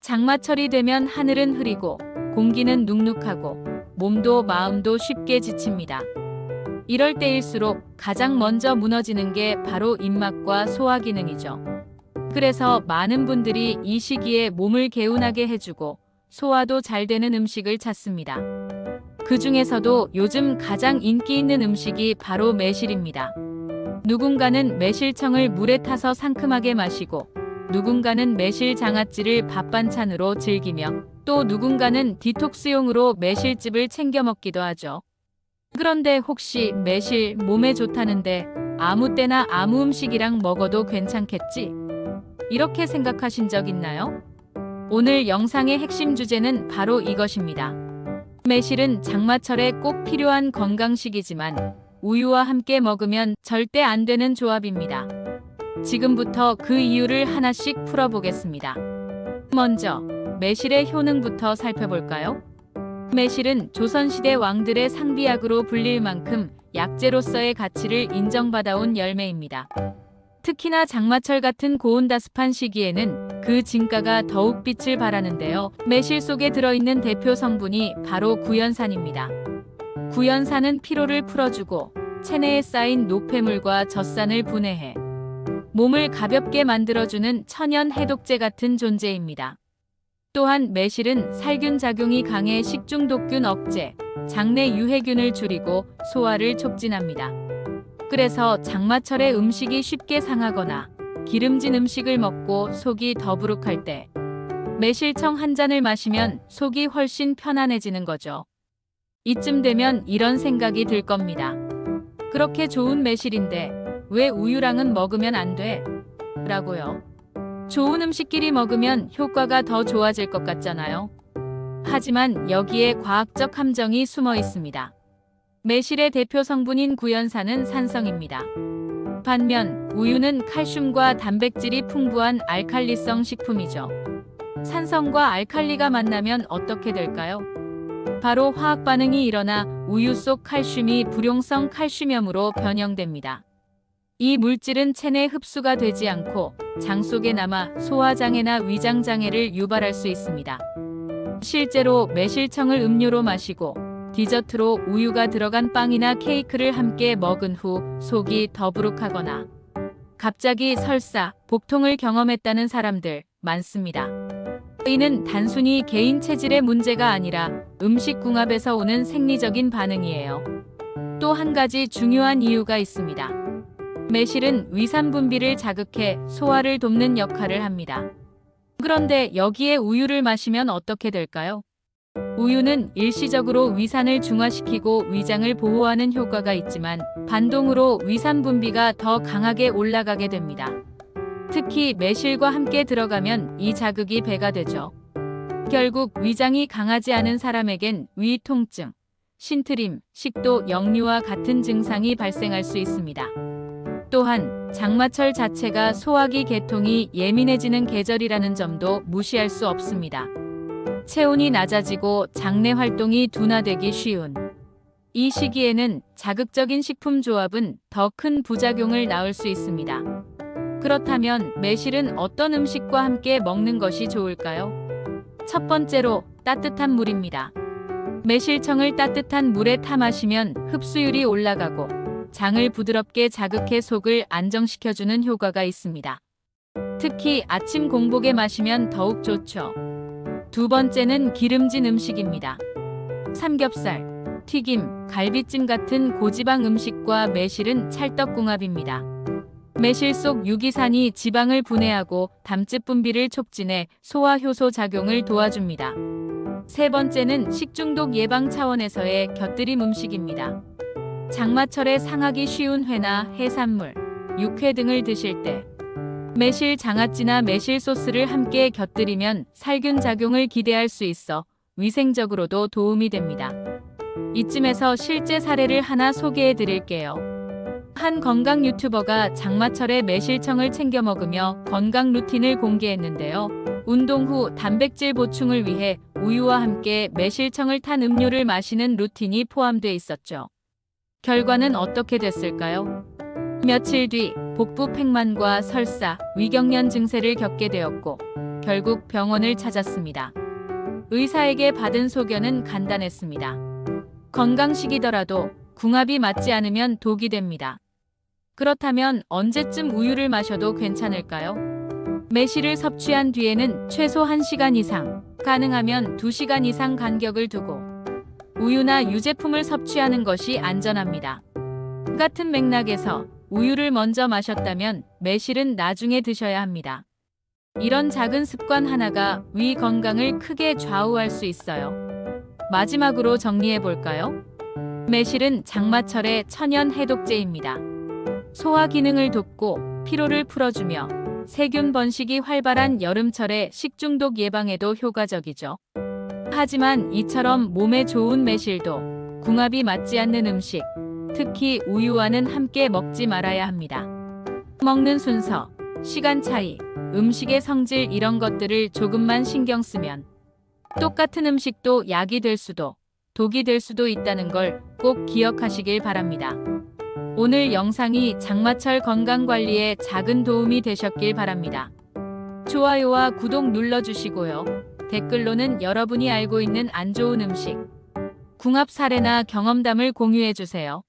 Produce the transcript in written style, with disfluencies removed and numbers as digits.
장마철이 되면 하늘은 흐리고 공기는 눅눅하고 몸도 마음도 쉽게 지칩니다. 이럴 때일수록 가장 먼저 무너지는 게 바로 입맛과 소화 기능이죠. 그래서 많은 분들이 이 시기에 몸을 개운하게 해주고 소화도 잘 되는 음식을 찾습니다. 그 중에서도 요즘 가장 인기 있는 음식이 바로 매실입니다. 누군가는 매실청을 물에 타서 상큼하게 마시고, 누군가는 매실 장아찌를 밥 반찬으로 즐기며, 또 누군가는 디톡스용으로 매실즙을 챙겨 먹기도 하죠. 그런데 혹시 매실 몸에 좋다는데 아무 때나 아무 음식이랑 먹어도 괜찮겠지? 이렇게 생각하신 적 있나요? 오늘 영상의 핵심 주제는 바로 이것입니다. 매실은 장마철에 꼭 필요한 건강식이지만 우유와 함께 먹으면 절대 안 되는 조합입니다. 지금부터 그 이유를 하나씩 풀어보겠습니다. 먼저 매실의 효능부터 살펴볼까요? 매실은 조선시대 왕들의 상비약으로 불릴 만큼 약재로서의 가치를 인정받아온 열매입니다. 특히나 장마철 같은 고온다습한 시기에는 그 진가가 더욱 빛을 발하는데요. 매실 속에 들어있는 대표 성분이 바로 구연산입니다. 구연산은 피로를 풀어주고 체내에 쌓인 노폐물과 젖산을 분해해 몸을 가볍게 만들어주는 천연 해독제 같은 존재입니다. 또한 매실은 살균 작용이 강해 식중독균 억제, 장내 유해균을 줄이고 소화를 촉진합니다. 그래서 장마철에 음식이 쉽게 상하거나 기름진 음식을 먹고 속이 더부룩할 때 매실청 한 잔을 마시면 속이 훨씬 편안해지는 거죠. 이쯤 되면 이런 생각이 들 겁니다. 그렇게 좋은 매실인데 왜 우유랑은 먹으면 안 돼? 라고요. 좋은 음식끼리 먹으면 효과가 더 좋아질 것 같잖아요. 하지만 여기에 과학적 함정이 숨어 있습니다. 매실의 대표 성분인 구연산은 산성입니다. 반면 우유는 칼슘과 단백질이 풍부한 알칼리성 식품이죠. 산성과 알칼리가 만나면 어떻게 될까요? 바로 화학 반응이 일어나 우유 속 칼슘이 불용성 칼슘염으로 변형됩니다. 이 물질은 체내 흡수가 되지 않고 장 속에 남아 소화장애나 위장장애를 유발할 수 있습니다. 실제로 매실청을 음료로 마시고 디저트로 우유가 들어간 빵이나 케이크를 함께 먹은 후 속이 더부룩하거나 갑자기 설사, 복통을 경험했다는 사람들 많습니다. 이는 단순히 개인 체질의 문제가 아니라 음식궁합에서 오는 생리적인 반응이에요. 또 한 가지 중요한 이유가 있습니다. 매실은 위산 분비를 자극해 소화를 돕는 역할을 합니다. 그런데 여기에 우유를 마시면 어떻게 될까요? 우유는 일시적으로 위산을 중화시키고 위장을 보호하는 효과가 있지만 반동으로 위산 분비가 더 강하게 올라가게 됩니다. 특히 매실과 함께 들어가면 이 자극이 배가 되죠. 결국 위장이 강하지 않은 사람에겐 위 통증, 신트림, 식도, 역류와 같은 증상이 발생할 수 있습니다. 또한 장마철 자체가 소화기 계통이 예민해지는 계절이라는 점도 무시할 수 없습니다. 체온이 낮아지고 장내 활동이 둔화되기 쉬운 이 시기에는 자극적인 식품 조합은 더 큰 부작용을 낳을 수 있습니다. 그렇다면 매실은 어떤 음식과 함께 먹는 것이 좋을까요? 첫 번째로 따뜻한 물입니다. 매실청을 따뜻한 물에 타 마시면 흡수율이 올라가고 장을 부드럽게 자극해 속을 안정시켜주는 효과가 있습니다. 특히 아침 공복에 마시면 더욱 좋죠. 두 번째는 기름진 음식입니다. 삼겹살, 튀김, 갈비찜 같은 고지방 음식과 매실은 찰떡궁합입니다. 매실 속 유기산이 지방을 분해하고 담즙 분비를 촉진해 소화 효소 작용을 도와줍니다. 세 번째는 식중독 예방 차원에서의 곁들임 음식입니다. 장마철에 상하기 쉬운 회나 해산물, 육회 등을 드실 때 매실 장아찌나 매실 소스를 함께 곁들이면 살균 작용을 기대할 수 있어 위생적으로도 도움이 됩니다. 이쯤에서 실제 사례를 하나 소개해 드릴게요. 한 건강 유튜버가 장마철에 매실청을 챙겨 먹으며 건강 루틴을 공개했는데요. 운동 후 단백질 보충을 위해 우유와 함께 매실청을 탄 음료를 마시는 루틴이 포함돼 있었죠. 결과는 어떻게 됐을까요? 며칠 뒤 복부 팽만과 설사, 위경련 증세를 겪게 되었고 결국 병원을 찾았습니다. 의사에게 받은 소견은 간단했습니다. 건강식이더라도 궁합이 맞지 않으면 독이 됩니다. 그렇다면 언제쯤 우유를 마셔도 괜찮을까요? 매실을 섭취한 뒤에는 최소 1시간 이상, 가능하면 2시간 이상 간격을 두고 우유나 유제품을 섭취하는 것이 안전합니다. 같은 맥락에서 우유를 먼저 마셨다면 매실은 나중에 드셔야 합니다. 이런 작은 습관 하나가 위 건강을 크게 좌우할 수 있어요. 마지막으로 정리해 볼까요? 매실은 장마철의 천연 해독제입니다. 소화 기능을 돕고 피로를 풀어주며 세균 번식이 활발한 여름철에 식중독 예방에도 효과적이죠. 하지만 이처럼 몸에 좋은 매실도 궁합이 맞지 않는 음식, 특히 우유와는 함께 먹지 말아야 합니다. 먹는 순서, 시간 차이, 음식의 성질 이런 것들을 조금만 신경 쓰면 똑같은 음식도 약이 될 수도 독이 될 수도 있다는 걸 꼭 기억하시길 바랍니다. 오늘 영상이 장마철 건강관리에 작은 도움이 되셨길 바랍니다. 좋아요와 구독 눌러주시고요. 댓글로는 여러분이 알고 있는 안 좋은 음식, 궁합 사례나 경험담을 공유해주세요.